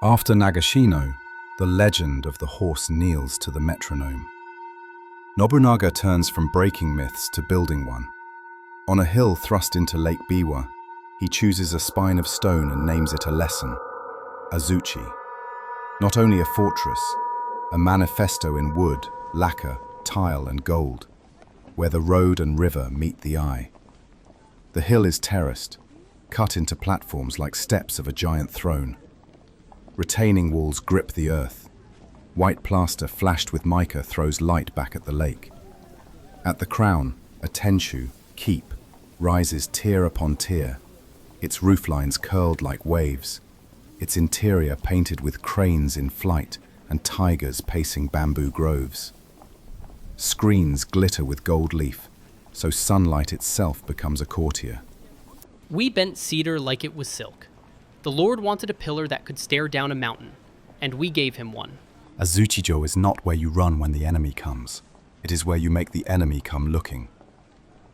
After Nagashino, the legend of the horse kneels to the metronome. Nobunaga turns from breaking myths to building one. On a hill thrust into Lake Biwa, he chooses a spine of stone and names it a lesson, Azuchi. Not only a fortress, a manifesto in wood, lacquer, tile and gold, where the road and river meet the eye. The hill is terraced, cut into platforms like steps of a giant throne. Retaining walls grip the earth. White plaster flashed with mica throws light back at the lake. At the crown, a tenshu, keep, rises tier upon tier, its rooflines curled like waves, its interior painted with cranes in flight and tigers pacing bamboo groves. Screens glitter with gold leaf, so sunlight itself becomes a courtier. We bent cedar like it was silk. The Lord wanted a pillar that could stare down a mountain, and we gave him one. Azuchijo is not where you run when the enemy comes. It is where you make the enemy come looking,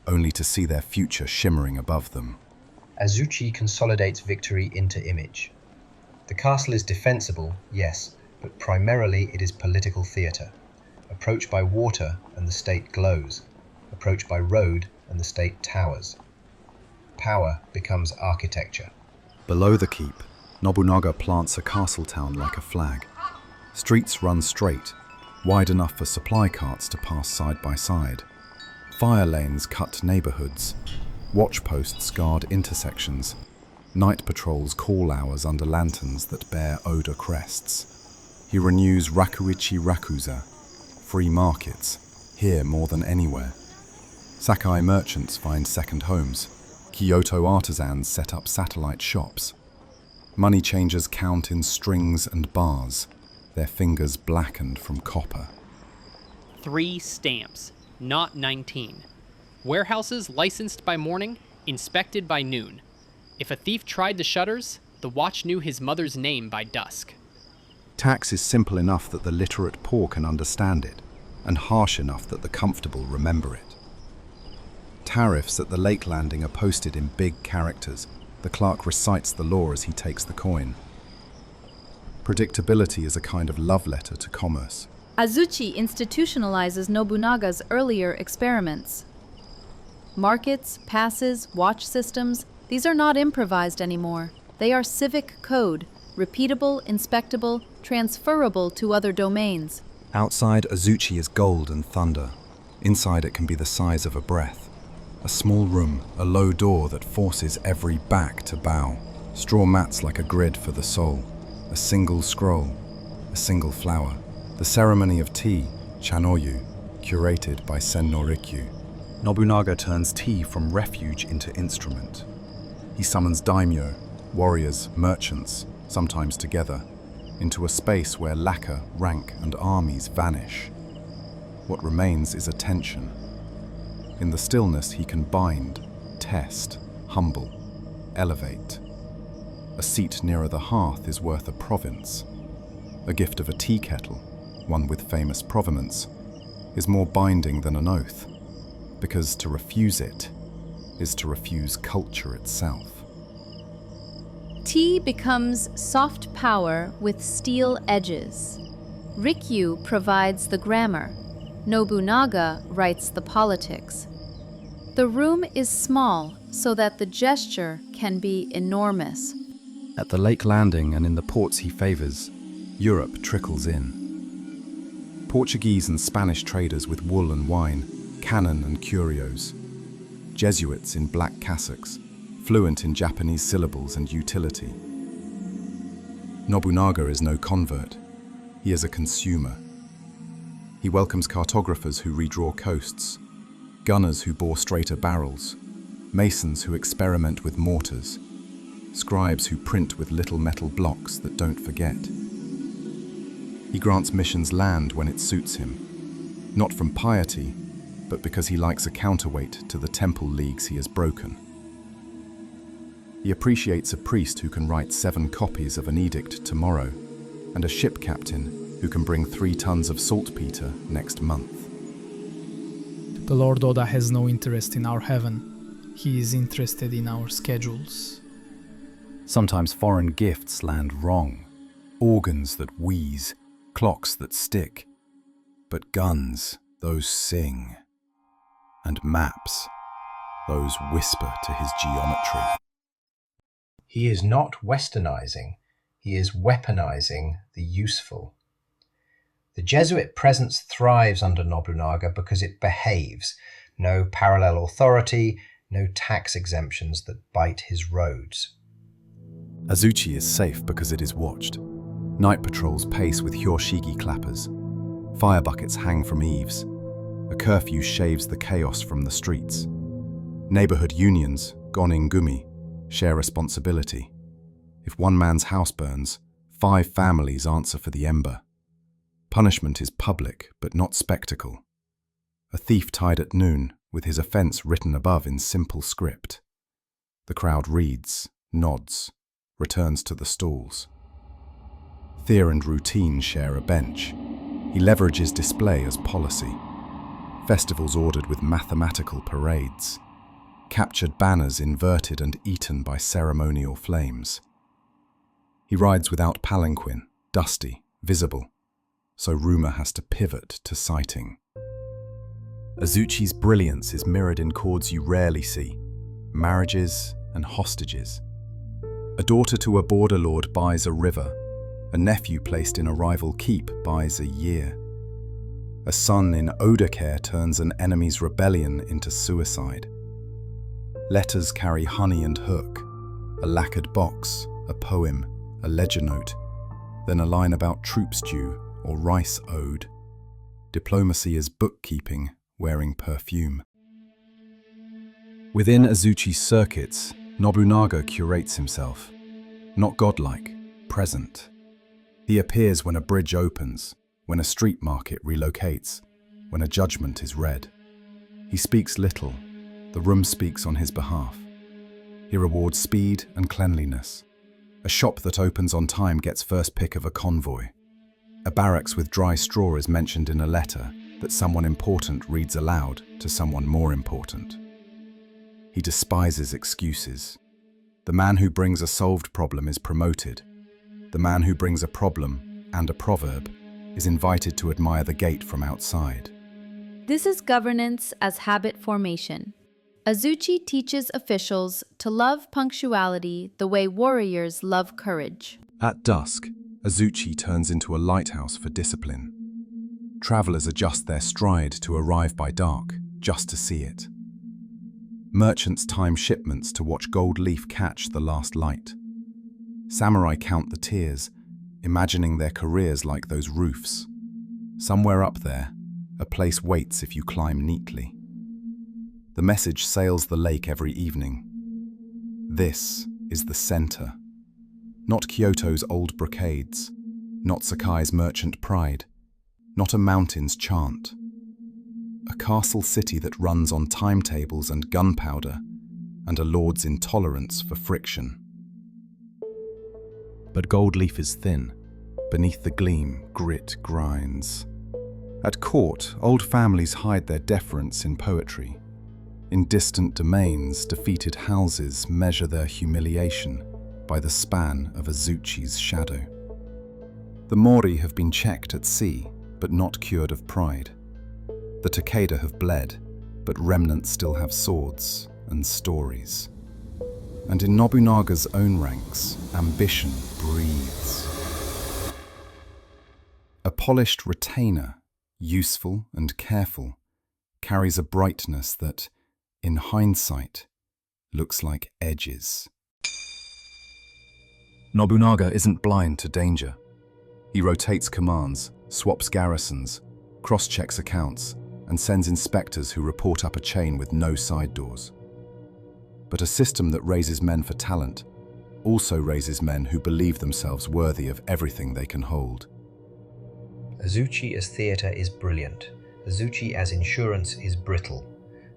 only to see their future shimmering above them. Azuchi consolidates victory into image. The castle is defensible, yes, but primarily it is political theatre. Approach by water and the state glows. Approach by road and the state towers. Power becomes architecture. Below the keep, Nobunaga plants a castle town like a flag. Streets run straight, wide enough for supply carts to pass side by side. Fire lanes cut neighborhoods. Watch posts guard intersections. Night patrols call hours under lanterns that bear Oda crests. He renews Rakuichi Rakuza, free markets, here more than anywhere. Sakai merchants find second homes. Kyoto artisans set up satellite shops. Money changers count in strings and bars, their fingers blackened from copper. 3 stamps, not 19. Warehouses licensed by morning, inspected by noon. If a thief tried the shutters, the watch knew his mother's name by dusk. Tax is simple enough that the literate poor can understand it, and harsh enough that the comfortable remember it. Tariffs at the lake landing are posted in big characters. The clerk recites the law as he takes the coin. Predictability is a kind of love letter to commerce. Azuchi institutionalizes Nobunaga's earlier experiments. Markets, passes, watch systems, these are not improvised anymore. They are civic code, repeatable, inspectable, transferable to other domains. Outside, Azuchi is gold and thunder. Inside, it can be the size of a breath. A small room, a low door that forces every back to bow. Straw mats like a grid for the soul. A single scroll, a single flower. The ceremony of tea, chanoyu, curated by Sen no Rikyu. Nobunaga turns tea from refuge into instrument. He summons daimyo, warriors, merchants, sometimes together, into a space where lacquer, rank, and armies vanish. What remains is attention. In the stillness he can bind, test, humble, elevate. A seat nearer the hearth is worth a province. A gift of a tea kettle, one with famous provenance, is more binding than an oath, because to refuse it is to refuse culture itself. Tea becomes soft power with steel edges. Rikyu provides the grammar. Nobunaga writes the politics. The room is small so that the gesture can be enormous. At the lake landing and in the ports he favors, Europe trickles in. Portuguese and Spanish traders with wool and wine, cannon and curios. Jesuits in black cassocks, fluent in Japanese syllables and utility. Nobunaga is no convert. He is a consumer. He welcomes cartographers who redraw coasts, gunners who bore straighter barrels, masons who experiment with mortars, scribes who print with little metal blocks that don't forget. He grants missions land when it suits him, not from piety, but because he likes a counterweight to the temple leagues he has broken. He appreciates a priest who can write 7 copies of an edict tomorrow, and a ship captain who can bring 3 tons of saltpeter next month. The Lord Oda has no interest in our heaven. He is interested in our schedules. Sometimes foreign gifts land wrong. organs that wheeze, clocks that stick. But guns, those sing. And maps, those whisper to his geometry. He is not westernizing, he is weaponizing the useful. The Jesuit presence thrives under Nobunaga because it behaves. No parallel authority, no tax exemptions that bite his roads. Azuchi is safe because it is watched. Night patrols pace with hyoshigi clappers. Fire buckets hang from eaves. A curfew shaves the chaos from the streets. Neighborhood unions, gonin gumi, share responsibility. If one man's house burns, 5 families answer for the ember. Punishment is public, but not spectacle. A thief tied at noon, with his offense written above in simple script. The crowd reads, nods, returns to the stalls. Fear and routine share a bench. He leverages display as policy. Festivals ordered with mathematical parades. Captured banners inverted and eaten by ceremonial flames. He rides without palanquin, dusty, visible, so rumor has to pivot to sighting. Azuchi's brilliance is mirrored in chords you rarely see, marriages and hostages. A daughter to a border lord buys a river, a nephew placed in a rival keep buys a year. A son in Oda care turns an enemy's rebellion into suicide. Letters carry honey and hook, a lacquered box, a poem, a ledger note, then a line about troops due or rice owed. Diplomacy is bookkeeping, wearing perfume. Within Azuchi's circuits, Nobunaga curates himself. Not godlike, present. He appears when a bridge opens, when a street market relocates, when a judgment is read. He speaks little, the room speaks on his behalf. He rewards speed and cleanliness. A shop that opens on time gets first pick of a convoy. A barracks with dry straw is mentioned in a letter that someone important reads aloud to someone more important. He despises excuses. The man who brings a solved problem is promoted. The man who brings a problem and a proverb is invited to admire the gate from outside. This is governance as habit formation. Azuchi teaches officials to love punctuality the way warriors love courage. At dusk, Azuchi turns into a lighthouse for discipline. Travelers adjust their stride to arrive by dark, just to see it. Merchants time shipments to watch gold leaf catch the last light. Samurai count the tears, imagining their careers like those roofs. Somewhere up there, a place waits if you climb neatly. The message sails the lake every evening. This is the center. Not Kyoto's old brocades, not Sakai's merchant pride, not a mountain's chant. A castle city that runs on timetables and gunpowder, and a lord's intolerance for friction. But gold leaf is thin. Beneath the gleam, grit grinds. At court, old families hide their deference in poetry. In distant domains, defeated houses measure their humiliation by the span of Azuchi's shadow. The Mori have been checked at sea, but not cured of pride. The Takeda have bled, but remnants still have swords and stories. And in Nobunaga's own ranks, ambition breathes. A polished retainer, useful and careful, carries a brightness that, in hindsight, looks like edges. Nobunaga isn't blind to danger. He rotates commands, swaps garrisons, cross-checks accounts, and sends inspectors who report up a chain with no side doors. But a system that raises men for talent also raises men who believe themselves worthy of everything they can hold. Azuchi as theatre is brilliant. Azuchi as insurance is brittle.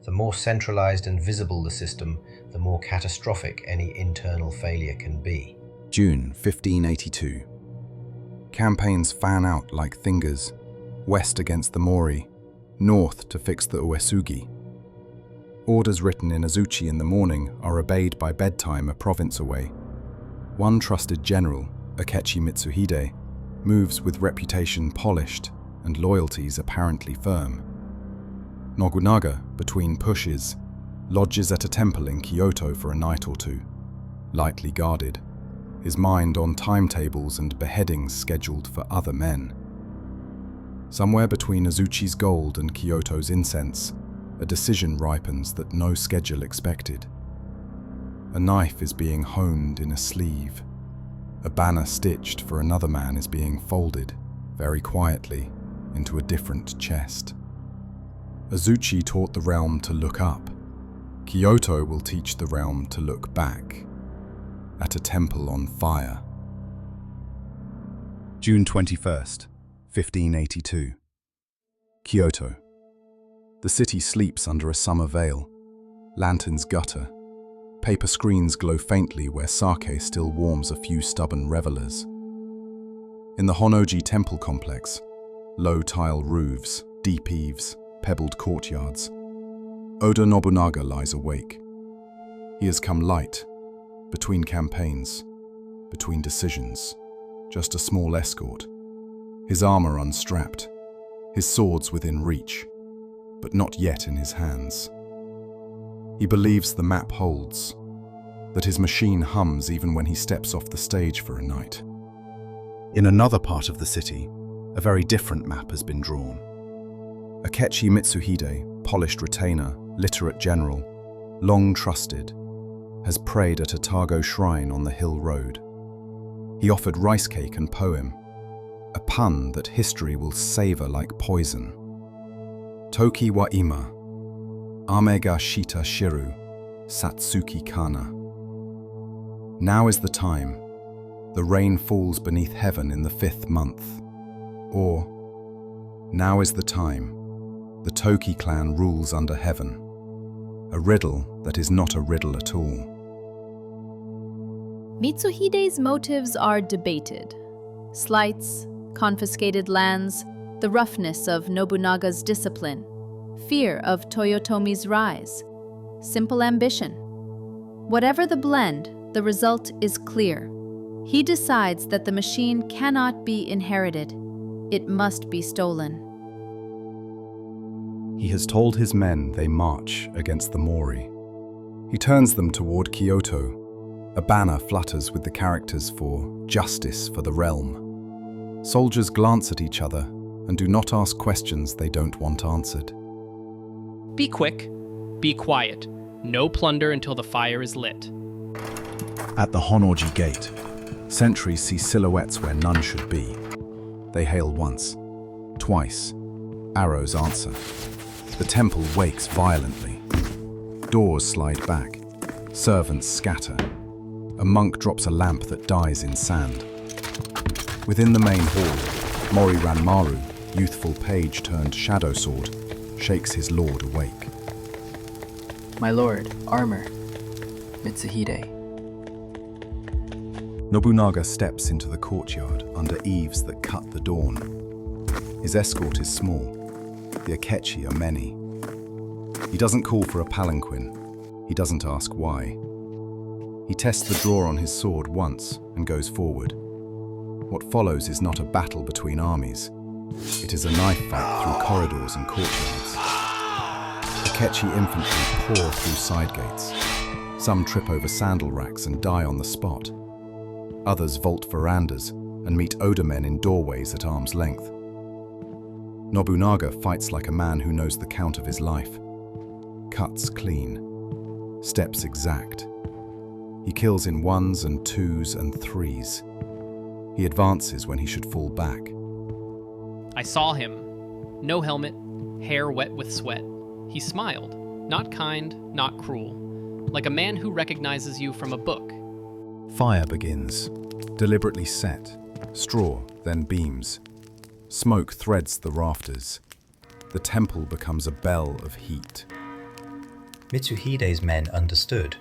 The more centralized and visible the system, the more catastrophic any internal failure can be. June 1582. Campaigns fan out like fingers, west against the Mori, north to fix the Uesugi. Orders written in Azuchi in the morning are obeyed by bedtime a province away. One trusted general, Akechi Mitsuhide, moves with reputation polished and loyalties apparently firm. Nobunaga, between pushes, lodges at a temple in Kyoto for a night or two, lightly guarded, his mind on timetables and beheadings scheduled for other men. Somewhere between Azuchi's gold and Kyoto's incense, a decision ripens that no schedule expected. A knife is being honed in a sleeve. A banner stitched for another man is being folded, very quietly, into a different chest. Azuchi taught the realm to look up. Kyoto will teach the realm to look back. At a temple on fire. June 21st, 1582. Kyoto. The city sleeps under a summer veil. Lanterns gutter. Paper screens glow faintly where sake still warms a few stubborn revelers. In the Honnō-ji temple complex, low tile roofs, deep eaves, pebbled courtyards, Oda Nobunaga lies awake. He has come light, between campaigns, between decisions, just a small escort, his armor unstrapped, his swords within reach, but not yet in his hands. He believes the map holds, that his machine hums even when he steps off the stage for a night. In another part of the city, a very different map has been drawn. Akechi Mitsuhide, polished retainer, literate general, long trusted, has prayed at a Tago shrine on the hill road. He offered rice cake and poem, a pun that history will savor like poison. Toki wa ima, ame ga shita shiru, satsuki kana. Now is the time. The rain falls beneath heaven in the 5th month. Or, now is the time. The Toki clan rules under heaven. A riddle that is not a riddle at all. Mitsuhide's motives are debated. Slights, confiscated lands, the roughness of Nobunaga's discipline, fear of Toyotomi's rise, simple ambition. Whatever the blend, the result is clear. He decides that the machine cannot be inherited. It must be stolen. He has told his men they march against the Mori. He turns them toward Kyoto. A banner flutters with the characters for justice for the realm. Soldiers glance at each other and do not ask questions they don't want answered. Be quick, be quiet. No plunder until the fire is lit. At the Honnō-ji gate, sentries see silhouettes where none should be. They hail once, twice. Arrows answer. The temple wakes violently. Doors slide back. Servants scatter. A monk drops a lamp that dies in sand. Within the main hall, Mori Ranmaru, youthful page turned shadow sword, shakes his lord awake. My lord, armor. Mitsuhide. Nobunaga steps into the courtyard under eaves that cut the dawn. His escort is small. The Akechi are many. He doesn't call for a palanquin. He doesn't ask why. He tests the draw on his sword once and goes forward. What follows is not a battle between armies. It is a knife fight through corridors and courtyards. Akechi infantry pour through side gates. Some trip over sandal racks and die on the spot. Others vault verandas and meet Oda men in doorways at arm's length. Nobunaga fights like a man who knows the count of his life. Cuts clean. Steps exact. He kills in 1s and 2s and 3s. He advances when he should fall back. I saw him. No helmet, hair wet with sweat. He smiled. Not kind, not cruel. Like a man who recognizes you from a book. Fire begins. Deliberately set. Straw, then beams. Smoke threads the rafters. The temple becomes a bell of heat. Mitsuhide's men understood.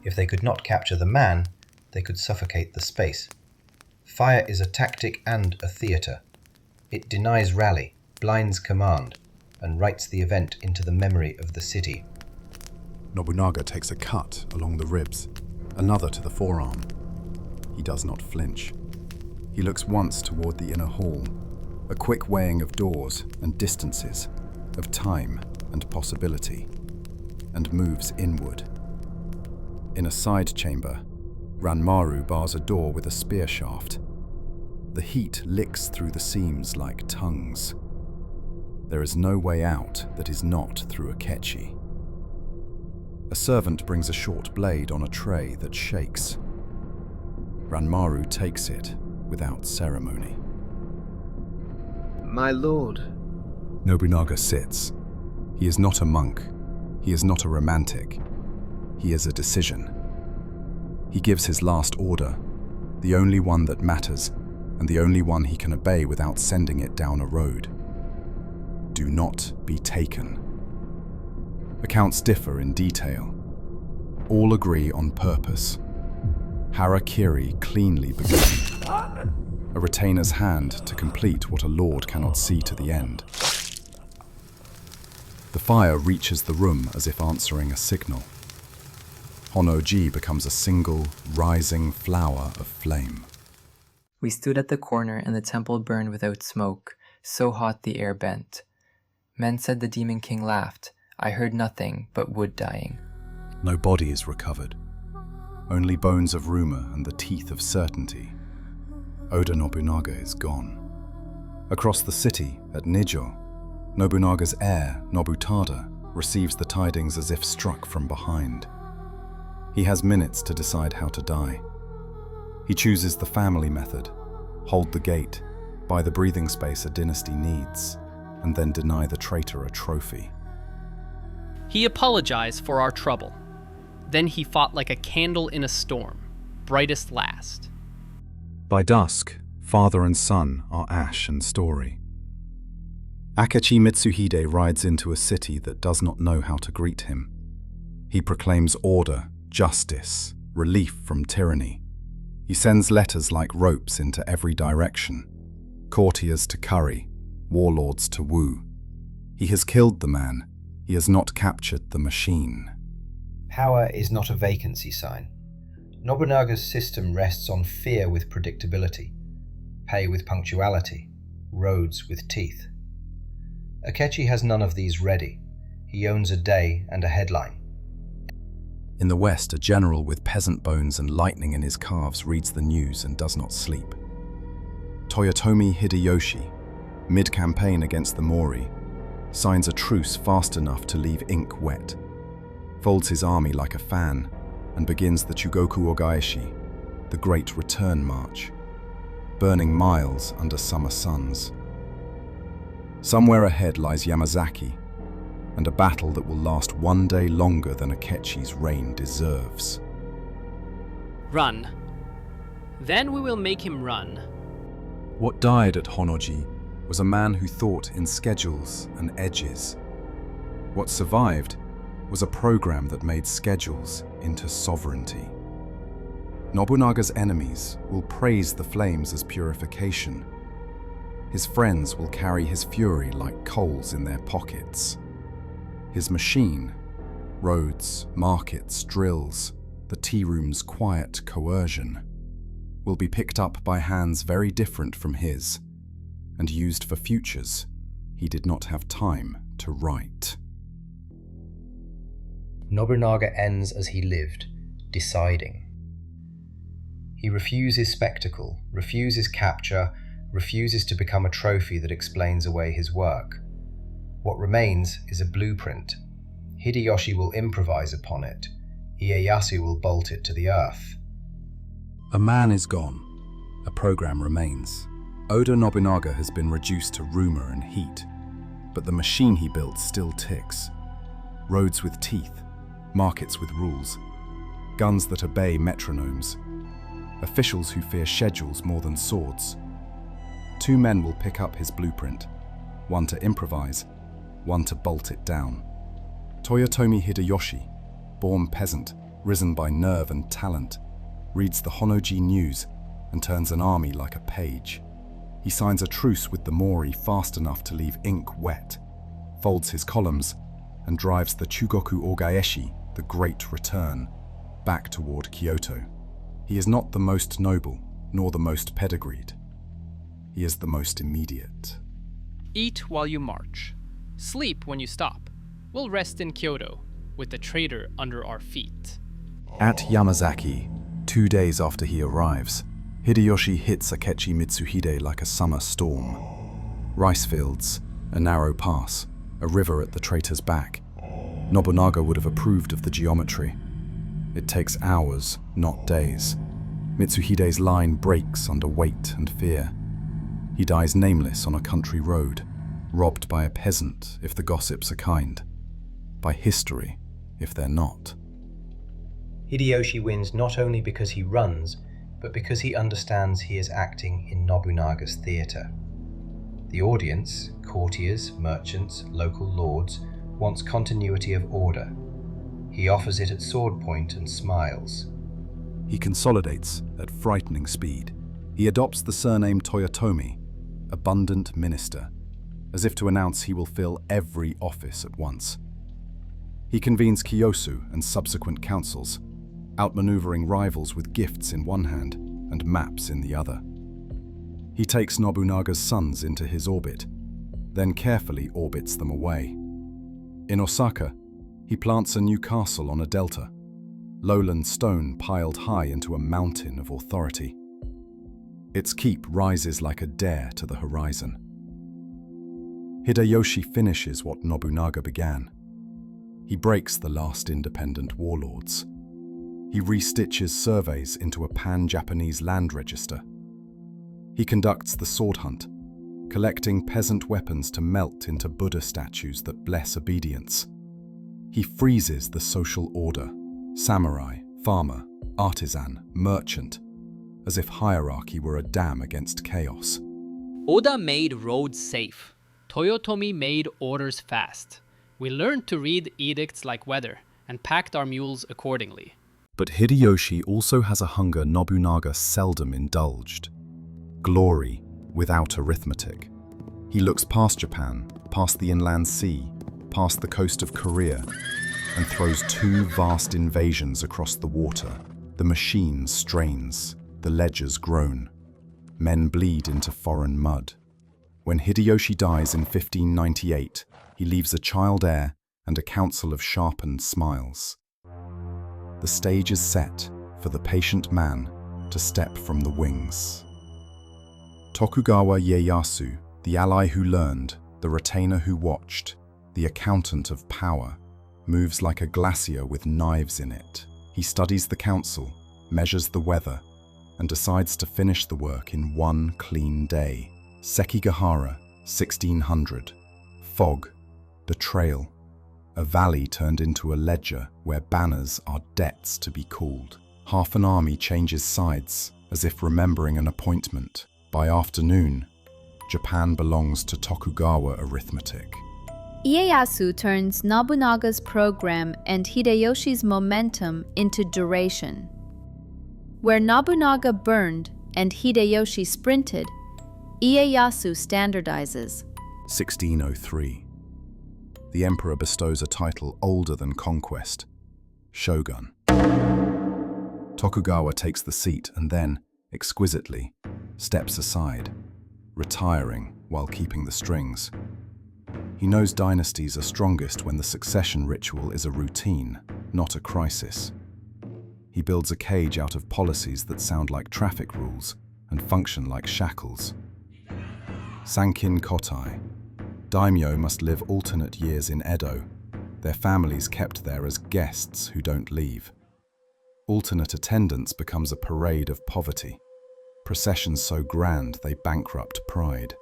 If they could not capture the man, they could suffocate the space. Fire is a tactic and a theatre. It denies rally, blinds command, and writes the event into the memory of the city. Nobunaga takes a cut along the ribs, another to the forearm. He does not flinch. He looks once toward the inner hall, a quick weighing of doors and distances, of time and possibility, and moves inward. In a side chamber, Ranmaru bars a door with a spear shaft. The heat licks through the seams like tongues. There is no way out that is not through Akechi. A servant brings a short blade on a tray that shakes. Ranmaru takes it without ceremony. My lord. Nobunaga sits. He is not a monk. He is not a romantic. He is a decision. He gives his last order, the only one that matters, and the only one he can obey without sending it down a road. Do not be taken. Accounts differ in detail. All agree on purpose. Harakiri cleanly begun. A retainer's hand to complete what a lord cannot see to the end. The fire reaches the room as if answering a signal. Honnō-ji becomes a single, rising flower of flame. We stood at the corner and the temple burned without smoke, so hot the air bent. Men said the Demon King laughed. I heard nothing but wood dying. No body is recovered. Only bones of rumor and the teeth of certainty. Oda Nobunaga is gone. Across the city, at Nijo, Nobunaga's heir, Nobutada, receives the tidings as if struck from behind. He has minutes to decide how to die. He chooses the family method, hold the gate, buy the breathing space a dynasty needs, and then deny the traitor a trophy. He apologized for our trouble. Then he fought like a candle in a storm, brightest last. By dusk, father and son are ash and story. Akechi Mitsuhide rides into a city that does not know how to greet him. He proclaims order, justice, relief from tyranny. He sends letters like ropes into every direction, courtiers to curry, warlords to woo. He has killed the man. He has not captured the machine. Power is not a vacancy sign. Nobunaga's system rests on fear with predictability, pay with punctuality, roads with teeth. Akechi has none of these ready. He owns a day and a headline. In the West, a general with peasant bones and lightning in his calves reads the news and does not sleep. Toyotomi Hideyoshi, mid-campaign against the Mori, signs a truce fast enough to leave ink wet, folds his army like a fan, and begins the Chugoku Ogaeshi, the Great Return March, burning miles under summer suns. Somewhere ahead lies Yamazaki, and a battle that will last one day longer than Akechi's reign deserves. Run. Then we will make him run. What died at Honnō-ji was a man who thought in schedules and edges. What survived was a program that made schedules into sovereignty. Nobunaga's enemies will praise the flames as purification. His friends will carry his fury like coals in their pockets. His machine, roads, markets, drills, the tea room's quiet coercion, will be picked up by hands very different from his, and used for futures he did not have time to write. Nobunaga ends as he lived, deciding. He refuses spectacle, refuses capture, refuses to become a trophy that explains away his work. What remains is a blueprint. Hideyoshi will improvise upon it. Ieyasu will bolt it to the earth. A man is gone. A program remains. Oda Nobunaga has been reduced to rumor and heat, but the machine he built still ticks. Roads with teeth, markets with rules, guns that obey metronomes, officials who fear schedules more than swords. Two men will pick up his blueprint, one to improvise, one to bolt it down. Toyotomi Hideyoshi, born peasant, risen by nerve and talent, reads the Honnō-ji news and turns an army like a page. He signs a truce with the Mori fast enough to leave ink wet, folds his columns, and drives the Chugoku Ogaeshi, the Great Return, back toward Kyoto. He is not the most noble, nor the most pedigreed. He is the most immediate. Eat while you march. Sleep when you stop. We'll rest in Kyoto, with the traitor under our feet. At Yamazaki, 2 days after he arrives, Hideyoshi hits Akechi Mitsuhide like a summer storm. Rice fields, a narrow pass, a river at the traitor's back. Nobunaga would have approved of the geometry. It takes hours, not days. Mitsuhide's line breaks under weight and fear. He dies nameless on a country road, robbed by a peasant if the gossips are kind, by history if they're not. Hideyoshi wins not only because he runs, but because he understands he is acting in Nobunaga's theatre. The audience, courtiers, merchants, local lords, wants continuity of order. He offers it at sword point and smiles. He consolidates at frightening speed. He adopts the surname Toyotomi, abundant minister, as if to announce he will fill every office at once. He convenes Kiyosu and subsequent councils, outmaneuvering rivals with gifts in one hand and maps in the other. He takes Nobunaga's sons into his orbit, then carefully orbits them away. In Osaka, he plants a new castle on a delta, lowland stone piled high into a mountain of authority. Its keep rises like a dare to the horizon. Hideyoshi finishes what Nobunaga began. He breaks the last independent warlords. He restitches surveys into a pan-Japanese land register. He conducts the sword hunt, collecting peasant weapons to melt into Buddha statues that bless obedience. He freezes the social order, samurai, farmer, artisan, merchant, as if hierarchy were a dam against chaos. Oda made roads safe. Toyotomi made orders fast. We learned to read edicts like weather and packed our mules accordingly. But Hideyoshi also has a hunger Nobunaga seldom indulged. Glory without arithmetic. He looks past Japan, past the inland sea, past the coast of Korea, and throws 2 vast invasions across the water. The machine strains, the ledgers groan. Men bleed into foreign mud. When Hideyoshi dies in 1598, he leaves a child heir and a council of sharpened smiles. The stage is set for the patient man to step from the wings. Tokugawa Ieyasu, the ally who learned, the retainer who watched, the accountant of power, moves like a glacier with knives in it. He studies the council, measures the weather, and decides to finish the work in one clean day. Sekigahara, 1600. Fog, betrayal. A valley turned into a ledger where banners are debts to be called. Half an army changes sides, as if remembering an appointment. By afternoon, Japan belongs to Tokugawa arithmetic. Ieyasu turns Nobunaga's program and Hideyoshi's momentum into duration. Where Nobunaga burned and Hideyoshi sprinted, Ieyasu standardizes. 1603. The emperor bestows a title older than conquest, shogun. Tokugawa takes the seat and then, exquisitely, steps aside, retiring while keeping the strings. He knows dynasties are strongest when the succession ritual is a routine, not a crisis. He builds a cage out of policies that sound like traffic rules and function like shackles. Sankin Kotai. Daimyo must live alternate years in Edo, their families kept there as guests who don't leave. Alternate attendance becomes a parade of poverty, processions so grand they bankrupt pride.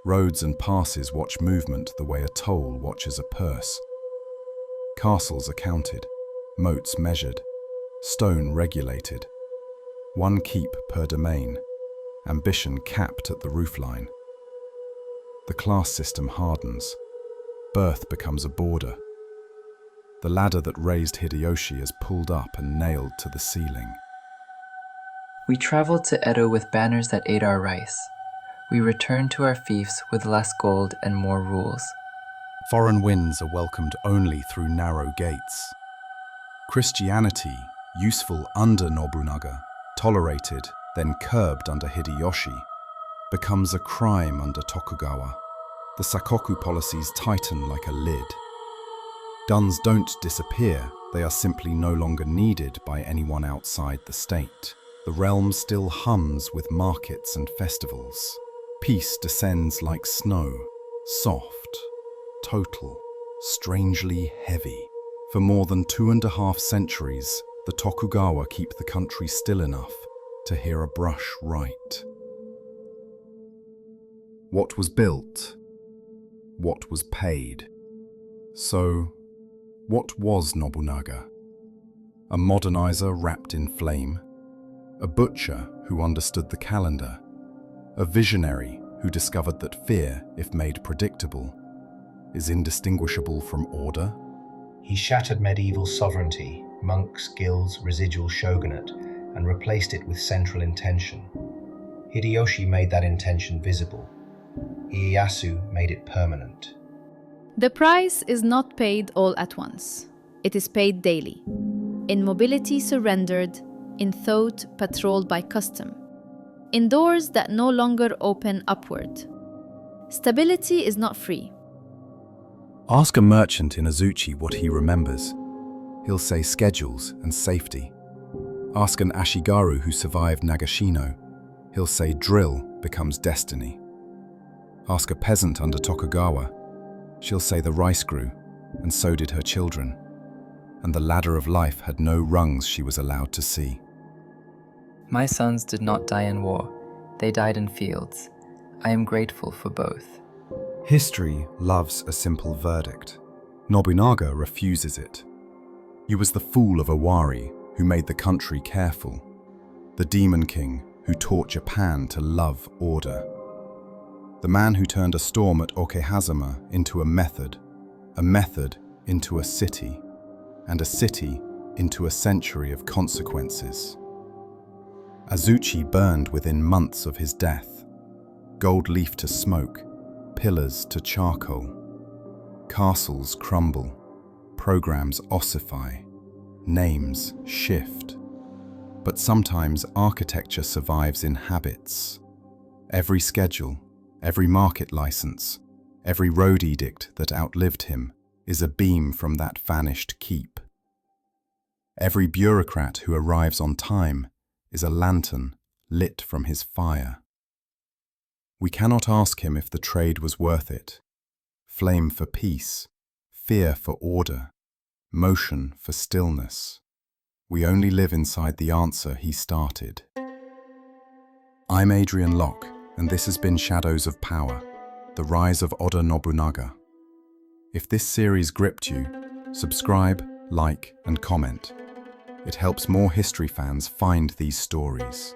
Roads and passes watch movement the way a toll watches a purse. Castles are counted, moats measured, stone regulated. One keep per domain, ambition capped at the roofline. The class system hardens. Birth becomes a border. The ladder that raised Hideyoshi is pulled up and nailed to the ceiling. We traveled to Edo with banners that ate our rice. We returned to our fiefs with less gold and more rules. Foreign winds are welcomed only through narrow gates. Christianity, useful under Nobunaga, tolerated, then curbed under Hideyoshi. becomes a crime under Tokugawa. The sakoku policies tighten like a lid. Duns don't disappear, they are simply no longer needed by anyone outside the state. The realm still hums with markets and festivals. Peace descends like snow, soft, total, strangely heavy. For more than 2.5 centuries, the Tokugawa keep the country still enough to hear a brush right. What was built? What was paid? So, what was Nobunaga? A modernizer wrapped in flame? A butcher who understood the calendar? A visionary who discovered that fear, if made predictable, is indistinguishable from order? He shattered medieval sovereignty, monks, guilds, residual shogunate, and replaced it with central intention. Hideyoshi made that intention visible. Ieyasu made it permanent. The price is not paid all at once. It is paid daily. In mobility surrendered, in thought patrolled by custom, in doors that no longer open upward. Stability is not free. Ask a merchant in Azuchi what he remembers. He'll say schedules and safety. Ask an Ashigaru who survived Nagashino. He'll say drill becomes destiny. Ask a peasant under Tokugawa. She'll say the rice grew, and so did her children, and the ladder of life had no rungs she was allowed to see. My sons did not die in war. They died in fields. I am grateful for both. History loves a simple verdict. Nobunaga refuses it. He was the fool of Owari who made the country careful, the demon king who taught Japan to love order, the man who turned a storm at Okehazama into a method into a city, and a city into a century of consequences. Azuchi burned within months of his death, gold leaf to smoke, pillars to charcoal. Castles crumble, programs ossify, names shift. But sometimes architecture survives in habits. Every schedule, every market license, every road edict that outlived him is a beam from that vanished keep. Every bureaucrat who arrives on time is a lantern lit from his fire. We cannot ask him if the trade was worth it. Flame for peace, fear for order, motion for stillness. We only live inside the answer he started. I'm Adrian Locke, and this has been Shadows of Power, the rise of Oda Nobunaga. If this series gripped you, subscribe, like, and comment. It helps more history fans find these stories.